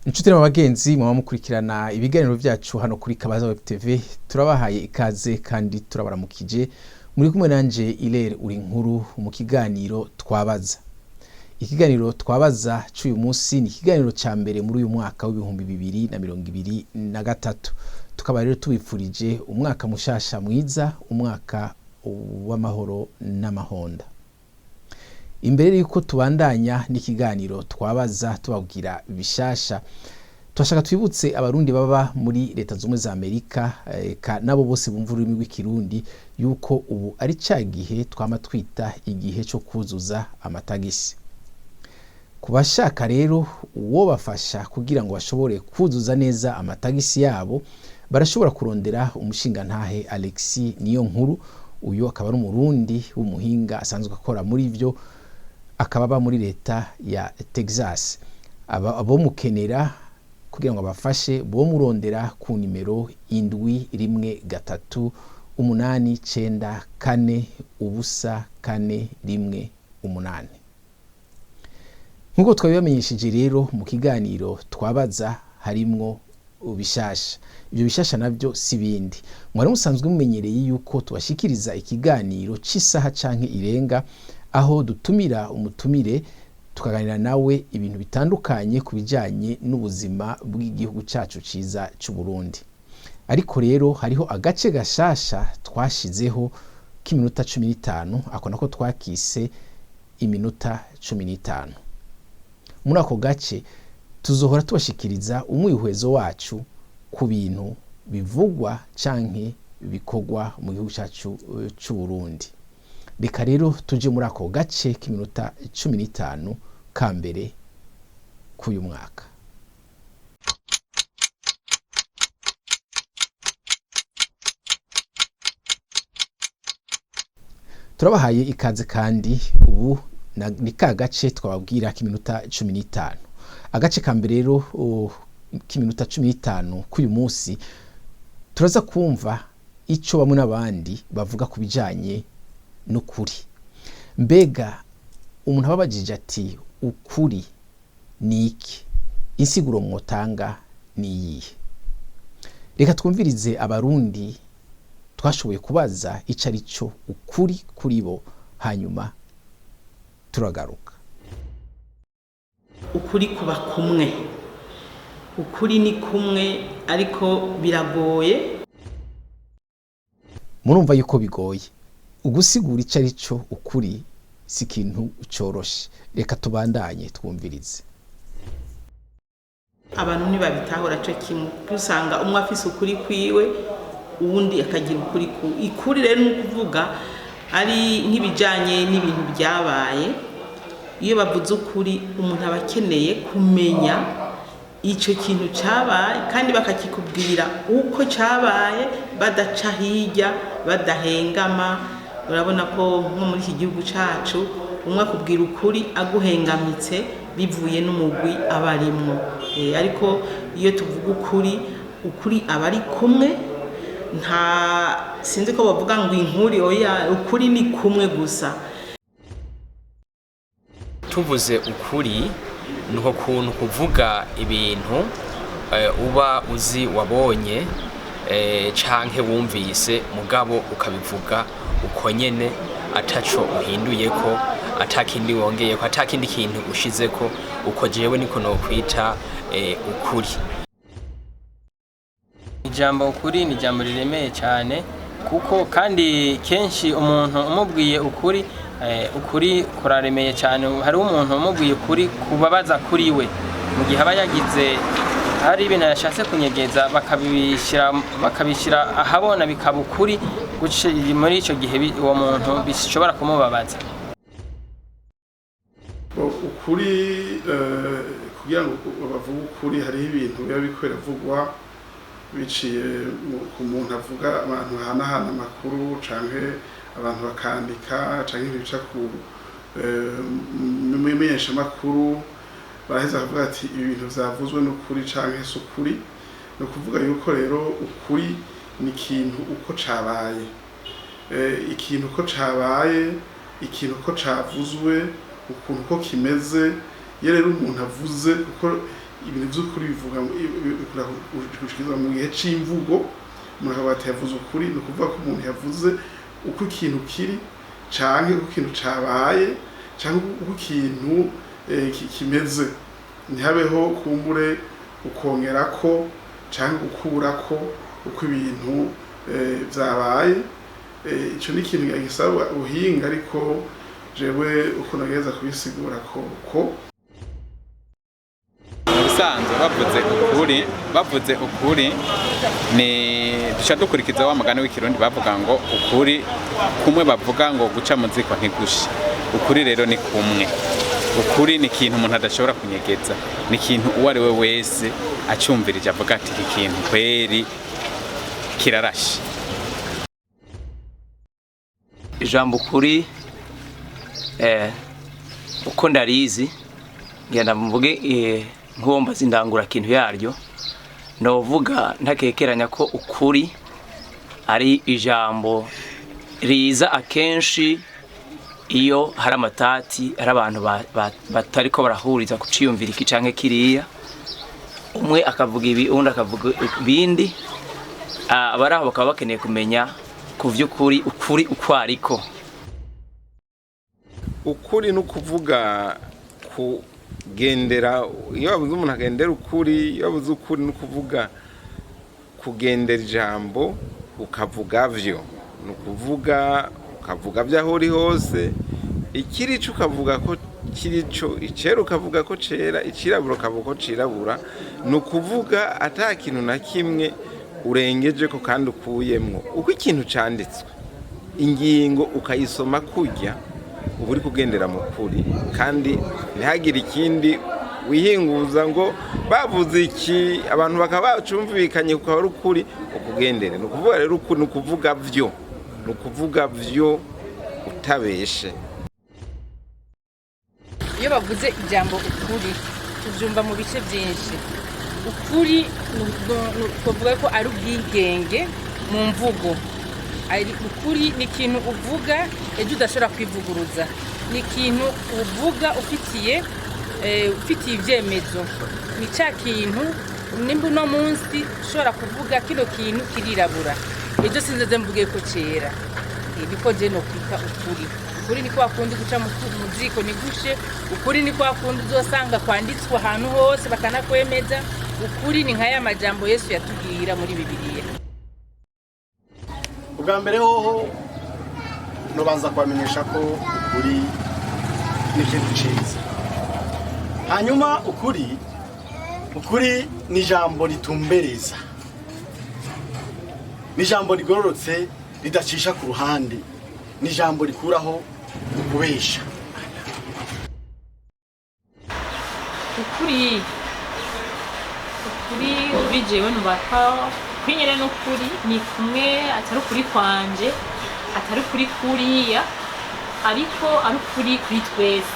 Inshuti n'abagenzi mwaba mukurikirana ibiganiro byacu hano kuri Kabaza Web TV, turabahaye ikaze kandi turabaramukije. Muri kumwe nanje Ilere uri nkuru mu kiganiro twabaza. Ikiganiro twabaza cy'uyu munsi ni ikiganiro ca mbere muri uyu mwaka w'ibihumbi 2023. Tukaba rero tubifurije umwaka mushasha mwiza, umwaka w'amahoro n'amahonda. Imbere yuko tubandanya n'ikiganiro twabaza tubabwira bishasha, twashaka twibutse abarundi baba muri leta zumwe za Amerika nabo bose bumva ururimi rw'ikirundi yuko ubu ari ca gihe twama twita igihe cyo kuzuza amatagisi. Kubashaka rero uwo bafasha kugira ngo bashobore kuzuza neza amatagisi yabo, barashobora kurondera umushinga ntahe Alexis niyo nkuru. Uyu akaba ari umurundi w'umuhinga asanzwe akora muri ivyo, akaba muri leta ya Texas. Abo mukenera kugira ngo abafashe bo murondera ku nimero 718940418. Nkuko twabibamenyesheje rero mu kiganiro twabaza harimwo ubishasha. Ibyo bishasha navyo sibindi, mwari musanzwe mumenyereye yuko tubashikiriza ikiganiro c'isaha canke irenga, aho dutumira umutumire tukaganira nawe ibintu bitandukanye kubijanye n'ubuzima bw'igihugu cacu ciza c'u Burundi. Ariko rero hariho agace gashasha twashizeho k'iminota 15, ako nako twakise iminota 15. Muri ako gace tuzohora tubashikiriza umwihwezo wacu ku bintu bivugwa canke bikorwa mu gihugu cacu c'u Burundi. Reka rero tuje muri ako gace k'iminota 15 ka mbere k'uyu mwaka. Turabahaye ikaze kandi ubu ni ka gace twababwira k'iminota 15. Agace ka mbere rero k'iminota 15 k'uyu munsi turaza kumva ico bamwe n'abandi bavuga kubijanye n'ukuri. Mbega umuntu ababajije ati ukuri ni iki? Insiguro mwotanga ni iyihe? Reka twumvirize abarundi twashoboye kubaza ico ari cyo ukuri kuri bo, hanyuma turagaruka. Ukuri kuba kumwe. Ukuri ni kumwe ariko biragoye. Murumva yuko bigoye. Ugusigura ico ari cyo ukuri si ikintu coroshe. Reka tubandanye twumvirize. Abantu ntibabitahura cyo kimwe. Usanga umwe afise ukuri kwiwe, uwundi akagira ukuri ku. Ikuri rero ni kuvuga ari nk'ibijanye n'ibintu byabaye. Iyo bavuze ukuri, umuntu aba akeneye kumenya ico kintu cabaye kandi bakakikubwira uko cabaye, badaca hirya, badahengama. Urabona ko nko muri iki gihugu cacu umwe akubwira ukuri aguhengamitse bivuye n'umugwi abarimwo. Ariko iyo tuvuga ukuri aba ari kumwe, nta sinzi ko bavuga ngo inkuri, oya, ukuri ni kumwe gusa. Tuvuze ukuri nuko kuntu kuvuga ibintu uba uzi wabonye canke wumvise mugabo ukabivuga uko nyene, ataco uhinduyeko, atakindi wongeyeko, atakindi kintu ushizeko. Uko jewe niko no kwita ukuri. Ijambo ukuri ni ijambo riremeye cyane, kuko kandi kenshi umuntu umubwiye ukuri kuraremeye cyane. Hari umuntu umubwiye ukuri kubabaza kuri we mu gihe aba yagize hari ibintu yashatse kunyegeza, bakabishira ahabona bikaba ukuri. Muri ico gihe uwo muntu bishobora kumubabaza. Ukuri kugira ngo bavuge ukuri, hari ibintu biba bikwira vugwa biciye ku muntu avuga, abantu hanahana amakuru canke abantu bakandika canke bica ku mumenyesha makuru, baraheza kuvuga ati ibintu vyavuzwe n'ukuri canke s'ukuri. No kuvuga yuko rero ukuri ni ikintu uko cabaye, ikintu uko cabaye, ikintu uko cavuzwe, ukuntu uko kimeze. Iyo rero umuntu avuze, kuko ibintu by'ukuri bivuga gushikizwa mu gihe c'imvugo umuntu akaba yavuze ukuri ni ukuvuga ko umuntu yavuze uko ikintu kiri canke uko ikintu cabaye canke uko ikintu kimeze ntihabeho kumbure ukongerako canke gukurako uko ibintu vyabaye ico ni ikintu gisaba ubuhinga ariko jewe uko nageza kubisigura ko ubusanzwe bavuze ukuri ni duca dukurikiza wa mugani w'ikirundi bavuga ngo ukuri kumwe bavuga ngo guca mu ziko ntigushe ukuri rero ni kumwe ukuri ni ikintu umuntu adashobora kunyegeza ni ikintu uwo ari we wese acyumvirije avuga ati iki kintu kweri kirarashe. Ijambo ukuri uko ndarizi ngenda mvuge nkomba zindangura kintu yaryo novuga ntakekeranya ko ukuri ari ijambo riza akenshi iyo hari amatati ari abantu batariko barahuriza kuciyumvira iki canke kiriya umwe akavuga ibi undi akavuga ibindi abaraho bakaba bakeneye kumenya kuvyukuri ukuri uko ariko ukuri no kuvuga kugendera iyo bavuze umuntu agendera ukuri iyo bavuze ukuri no kuvuga kugendera ijambo ukavuga vyo no kuvuga ukavuga byaho uri hose ikirico ukavuga ko kirico icero ukavuga ko cera icirabura ukavuga ko cirabura no kuvuga ata kintu na kimwe urengeje ko kandi ukuyemwo uko ikintu canditswe ingingo ukayisoma kujya ubu uri kugendera mu kuri kandi ntihagire ikindi wihinguza ngo bavuze iki abantu bakaba bacumvikanye ukaba ari ukuri ukugendere ni ukuvuga rero ukuri ni ukuvuga vyo utabeshe. Iyo bavuze ijambo ukuri tuvyumva mu bice byinshi ukuri nukuvuga ko ari ubwigenge mu mvugo ari ukuri ni ikintu uvuga ejo udashobora kwivuguruza ni ikintu uvuga ufitiye ibyemezo ni cya kintu nimba uno munsi ushobora kuvuga kino kintu kirirabura ejo sinze mvuge ko cera niko je no kwita ukuri ni kwa kundi guca mu ziko nigushe ukuri ni kwa kundi uzosanga kwanditswe ahantu hose bakanakwemeza ukuri ni nkaya majambo Yesu yatubwira muri Bibiliya. Ubwa mbere hoho nobanza kwamenyesha ko ukuri ni ikintu ciza hanyuma ukuri ni ijambo ritumbereza ni ijambo rigororotse ridacisha ku ruhande ni ijambo rikuraho ukubesha. Ukuri bijewe nubaka kwinyere no kuri ni kumwe atari kuri kwanje atari kuri kuriya ariko ari kuri twese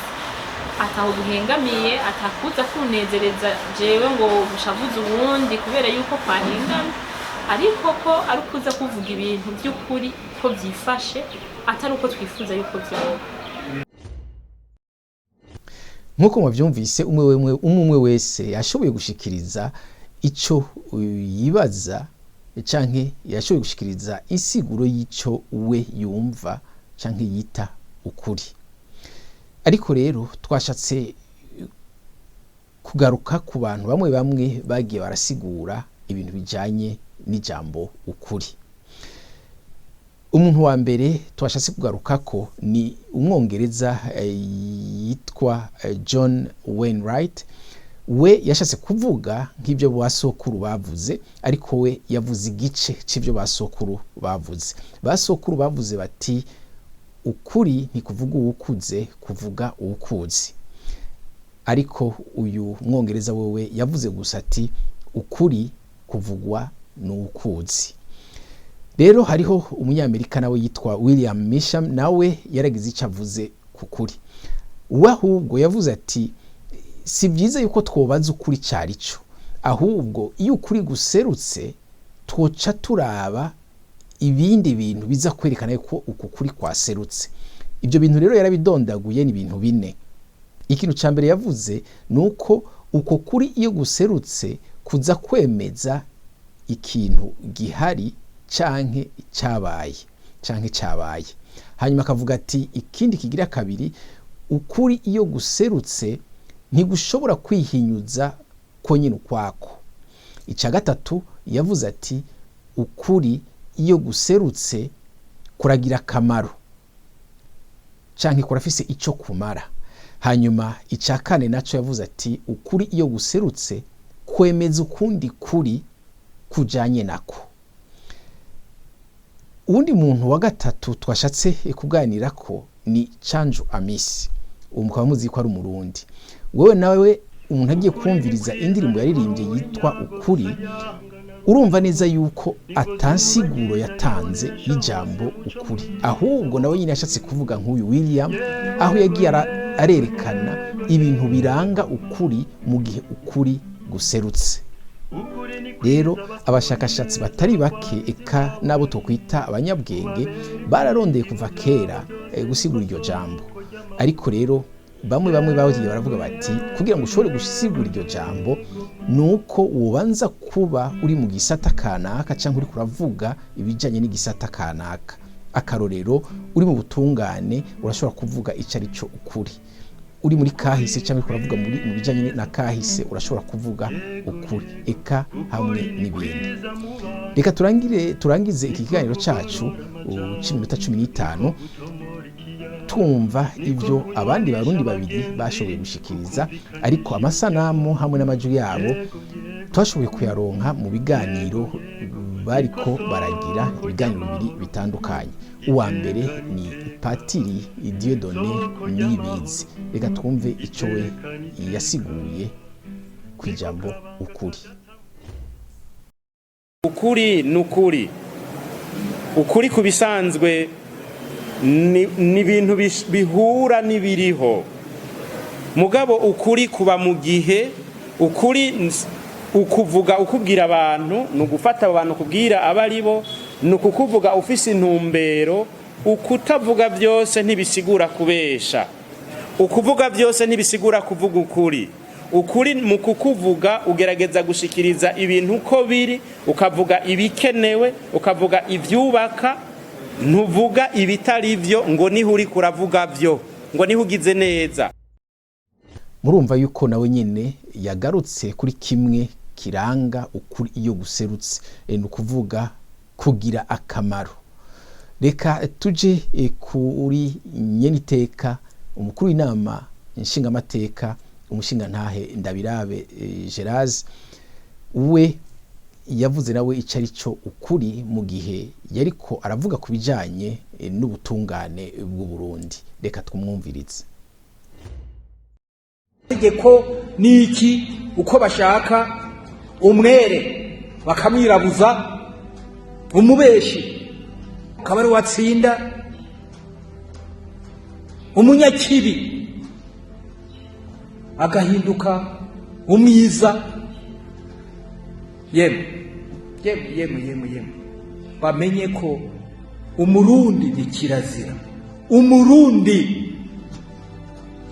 ataho guhengamiye atakuza kunezereza jewe ngo bushavuze uwundi kubera yuko kwahengamye ariko ko ari kuza kuvuga ibintu by'ukuri ko byifashe atari uko twifuza yuko byaba. Nkuko muvyumvise umwe wese yashoboye gushikiriza ico yibaza canke yashoboye gushikiriza insiguro y'ico we yumva canke yita ukuri. Ariko rero twashatse kugaruka ku bantu bamwe bagiye barasigura ibintu bijanye n'ijambo ukuri. Umuntu wa mbere twashatse kugaruka ko ni umwongereza yitwa John Wainwright. We yashatse kuvuga nk'ibyo basokuru bavuze ariko we yavuze igice c'ibyo basokuru bavuze. Basokuru bavuze bati ukuri ni kuvuga uwukuze kuvuga uwukuzi. Ariko uyu mwongereza wewe yavuze gusa ati ukuri kuvugwa n'uwukuzi. Rero hariho umunyamerika nawe yitwa William Misham nawe yaragize icyo avuze ku kuri. We ahubwo yavuze ati si byiza yuko twobaza ukuri cyarico ahubwo iyo ukuri guserutse twoca turaba ibindi bintu biza kwerekana ko uku kuri kwaserutse. Ibyo bintu rero yarabidondaguye ni ibintu bine. Ikintu ca mbere yavuze nuko uko kuri iyo guserutse kuza kwemeza ikintu gihari canke cabaye hanyuma akavuga ati ikindi kigira kabiri ukuri iyo guserutse ntigushobora kwihinyuza ko nyine ukwako. Ica gatatu yavuze ati ukuri iyo guserutse kuragira akamaro canke kurafise ico kumara. Hanyuma ica kane naco yavuze ati ukuri iyo guserutse kwemeza ukundi kuri kujanye nako. Uwundi muntu wa gatatu twashatse kuganira ko ni Canjo Amisi, umukaba muzi ko ari umurundi. Wewe nawe umuntu agiye kumviriza indirimbo yaririmbye yitwa Ukuri, urumva neza yuko atansiguro yatanze y'ijambo ukuri, ahubwo nawe nyine yashatse kuvuga nk'uyu William, aho yagiye arerekana ibintu biranga ukuri mu gihe ukuri guserutse. Rero abashakashatsi batari bake eka nabo tokwita abanyabwenge bararondeye kuva kera gusigura iryo jambo, ariko rero bamwe bagiye baravuga bati kugira ngo ushobore gusigura iryo jambo nuko ubanza kuba uri mu gisata kanaka cyangwa uri kuravuga ibijanye n'igisata kanaka. Akarorero, uri mu butungane urashobora kuvuga ico ari cyo ukuri, uri muri kahise cyangwa kuravuga mu bijanye na kahise urashobora kuvuga ukuri, eka hamwe n'ibindi. Reka turangize iki kiganiro cacu c'iminota 15 tumva ivyo abandi barundi babiri bashoboye gushikiriza, ariko amasanamu hamwe n'amajwi yabo twashoboye kuyaronka mu biganiro bariko baragira, ibiganiro bibiri bitandukanye. Uwa mbere ni Patiri Dieudonné Niyibizi. Reka twumve ico we yasiguye ku ijambo ukuri. Ukuri nukuri, ukuri kubisanzwe ni ibintu bihura n'ibiriho, mugabo ukuri kuba mu gihe ukuri ukuvuga ukubwira abantu, nugufata abantu kubwira abaribo, nukukuvuga ufise intumbero. Ukutavuga byose ntibisigura kubesha, ukuvuga byose ntibisigura kuvuga ukuri. Ukuri mu kukuvuga ugerageza gushikiriza ibintu uko biri, ukavuga ibikenewe, ukavuga ivyubaka, ntuvuga ibitari byo ngo niho uri kuravuga byo, ngo niho ugize neza. Murumva yuko nawe nyene yagarutse kuri kimwe kiranga ukuri iyo guserutse, ni ukuvuga kugira akamaro. Reka tuje kuri nyeniteka umukuru w'inama nshingamateka umushinga ntahe Ndabirabe Gerard, we yavuze nawe ico ari cyo ukuri mu gihe yariko aravuga ku bijanye n'ubutungane bw'u Burundi. Reka twumwumvirize. Tegeko niki uko bashaka umwere bakamwirabuza, umubeshi akaba ari watsinda, umunyakibi agahinduka umwiza. Yemwe bamenye ko umurundi ni kirazira. Umurundi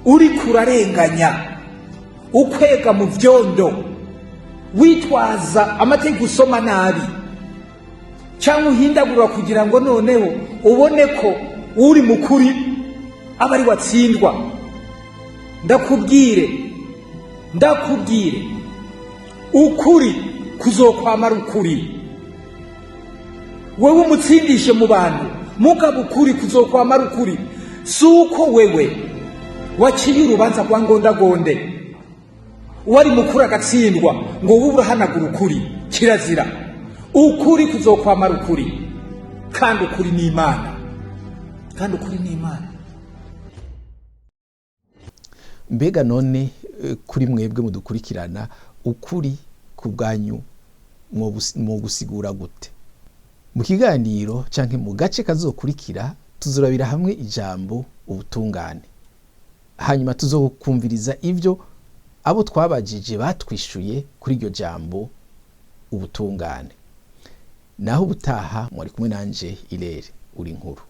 uri kurarenganya ukwega mu vyondo witwaza amategeko usoma nabi cyangwa uhindagura kugira ngo noneho ubone ko uri mukuri aba ari watsindwa. Ndakubwire ukuri kuzokwamara ukuri. Wewe umutsindishe mu bantu, mugabo ukuri kuzokwamara ukuri. Suko wewe waciye urubanza kwa ngondagonde wari mukuru agatsindwa ngo wowe urahanagura ukuri, kirazira. Ukuri kuzokwamara ukuri, kandi ukuri ni Imana, Mbega none kuri mwebwe mudukurikirana, ukuri ku bwanyu mwo gusigura gute? Mu kiganiro canke mu gace kazokurikira tuzurabira hamwe ijambo ubutungane, hanyuma tuzokumviriza ivyo abo twabajije batwishuye kuri iryo jambo ubutungane. Naho ubutaha mwari kumwe nanje Ilere uri nkuru.